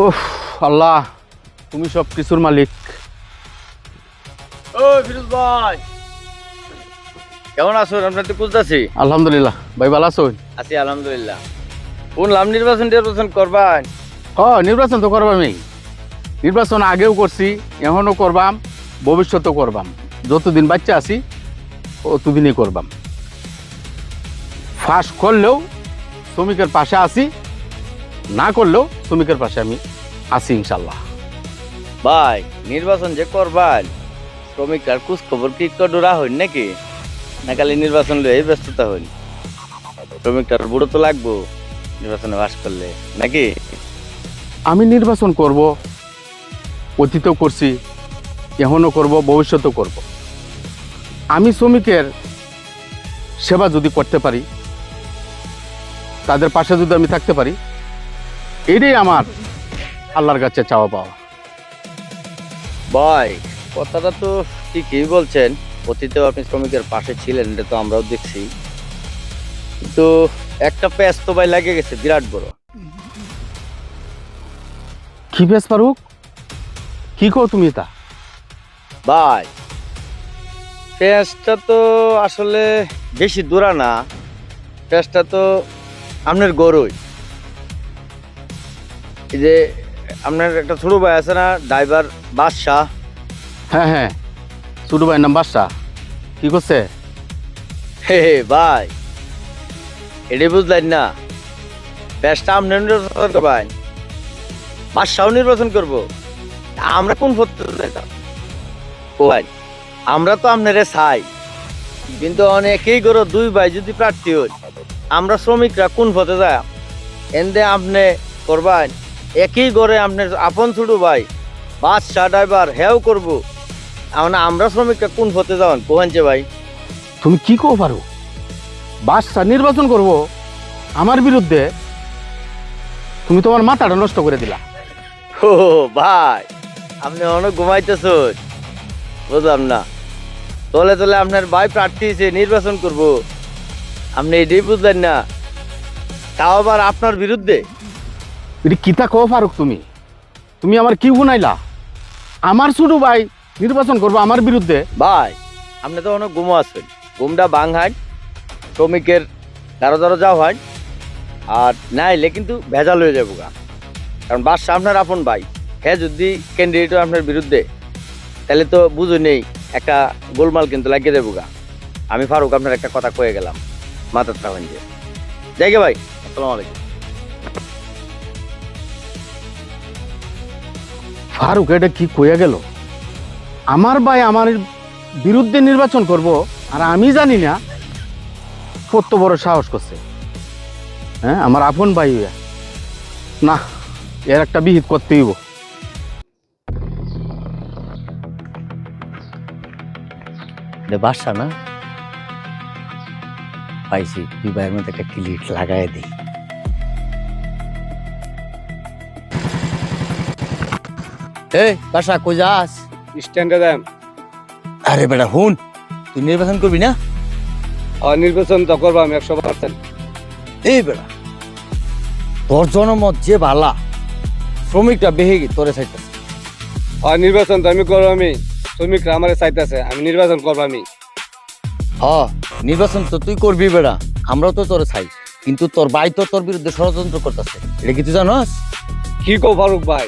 ওহ আল্লাহ, তুমি সব কিছুর মালিক। ও ফিরোজ ভাই, কেমন আছো? আপনার তো খুঁজতেছি। আলহামদুলিল্লাহ ভাই, ভালো আছো? আছি আলহামদুলিল্লাহ। কোন নির্বাচন করবেন? নির্বাচন তো করবামই। নির্বাচন আগেও করছি, এখনো করবাম, ভবিষ্যতেও করবাম। যতদিন বাচ্চা আছি ততদিনই করবাম। ফাঁস করলেও শ্রমিকের পাশে আছি, না করলেও শ্রমিকের পাশে আমি আছি ইনশাল্লাহ। ভাই নির্বাচন যে করবেন, শ্রমিকরা খোঁজ খবর কি ডোরা হইন নাকি? না খালি নির্বাচন লয়ে ব্যস্ততা হইন? শ্রমিকটার বুড়ো তো লাগবো নির্বাচনে বাস করলে নাকি? আমি নির্বাচন করব, অতীতেও করছি, এখনও করব, ভবিষ্যতেও করব। আমি শ্রমিকের সেবা যদি করতে পারি, তাদের পাশে যদি আমি থাকতে পারি, এটাই আমার আল্লাহর কাছে চাওয়া পাওয়া। ভাই কথাটা তো ঠিকই বলছেন, অতীতেও আপনি শ্রমিকের পাশে ছিলেন, এটা তো আমরাও দেখছি। কিন্তু একটা প্যাচ তো ভাই লাগে গেছে বিরাট বড়। কি বেশ ফারুক, কি কও তুমি তা? ভাই প্যাচটা তো আসলে বেশি দূরা না, প্যাচটা তো আপনার গরুই। এই যে আপনার একটা ছোট ভাই আছে না, ড্রাইভার বাদশাহ? হ্যাঁ হ্যাঁ, ছোট ভাইয়ের নাম বাদশা। কি করছে? হে হে ভাই, এটাই বুঝলেন না? প্যাচটা আপনার নির্বাচন করবেন, বাদশাহ নির্বাচন করবো। আমরা কোন পথে যাইতাম? ও ভাই, আমরা তো আপনারে চাই, কিন্তু অনেকেই করো দুই ভাই যদি প্রার্থী হই, আমরা শ্রমিকরা কোন পথে যায়? এনদে আপনি করবেন একই ঘরে আপনার আপন ছোট ভাই বাদশাহ ড্রাইভার হেও করবো, আমরা শ্রমিকরা কোন পথে যাবেন কোহানছে ভাই? তুমি কি কও পারো? বাদশা নির্বাচন করব আমার বিরুদ্ধে? তুমি তোমার মাথাটা নষ্ট করে দিলা। ও ভাই, আপনি অনেক ঘুমাইতেছেন, বুঝলাম না। তলে তলে আপনার ভাই প্রার্থী হিসেবে নির্বাচন করব, আপনি এটাই বুঝলেন না? তাও আবার আপনার বিরুদ্ধে। এটা কিতা কও ফারুক? তুমি তুমি আমার কি গুনাইলা? আমার ছোট ভাই নির্বাচন করবো আমার বিরুদ্ধে? ভাই আপনি তো অনেক ঘুমো আছেন, ঘুমটা বাং হয়, শ্রমিকের দ্বারা দ্বারা যাওয়া হয়, আর নাইলে কিন্তু ভেজাল হয়ে যাবো গা। কারণ বাদশা আপনার আপন ভাই, হ্যাঁ যদি ক্যান্ডিডেট আপনার বিরুদ্ধে, তাহলে তো বুঝো নেই একটা গোলমাল কিন্তু লাগিয়ে দেবো গা। আমি ফারুক আপনার একটা কথা কয়ে গেলাম, মাথার তা ভাঙছে। যাই গে ভাই, আসসালামু আলাইকুম। ফারুক এটা কি কইয়া গেল? আমার ভাই আমার বিরুদ্ধে নির্বাচন করব, আর আমি জানি না কত বড় সাহস করছে। হ্যাঁ, আমার আপন ভাই হইয়া। না, এর একটা বিহিত করতেই হইব। বাদশা না পাইছি, দুই ভাইয়ের মধ্যে একটা ক্লিক লাগাই দিই। এই বাদশা কই যাস? স্ট্যান্ডে দেন। আরে বেটা হুন, তুই নির্বাচন করবি না? নির্বাচন তো করবো আমি 100%। এই বেটা, তোর জনমত যে বালা, শ্রমিকটা বেহেগি তোরে চাইতেছে। নির্বাচন তো আমি করবো, আমি শ্রমিকরা আমার চাইতেছে, আমি নির্বাচন করবো আমি। নির্বাচন তো তুই করবি বেটা, আমরাও তো তোরে চাই, কিন্তু তোর ভাই তো তোর বিরুদ্ধে ষড়যন্ত্র করতেছে, এটা কি তুই জানোস? কি কো ফারুক ভাই,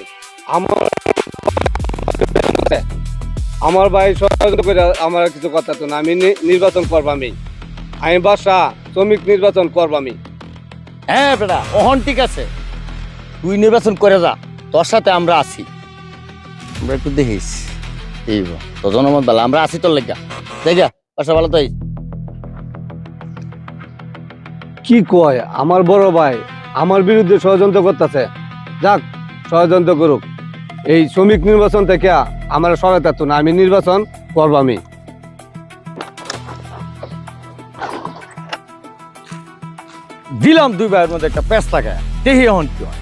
আমার ভাই ষড়যন্ত্র করে আমার কিছু কথা তো না। আমি নির্বাচন করবো আমি বাদশা, শ্রমিক নির্বাচন করবো আমি। হ্যাঁ বেটা, ওহন ঠিক আছে, তুই নির্বাচন করে যা, তোর সাথে আমরা আছি। আমরা একটু দেখিস এই তো জনমত বেলা আমরা আছি তোর লেগা। দেখা বাসা ভালো তাই। কি কয় আমার বড় ভাই আমার বিরুদ্ধে ষড়যন্ত্র করতেছে? যাক, ষড়যন্ত্র করুক, এই শ্রমিক নির্বাচন থেকে আমার সরাতে তো না, আমি নির্বাচন করবো আমি। দিলাম দুই ভাইয়ের মধ্যে একটা পেস্তা খায়, দেখি এখন কি হয়।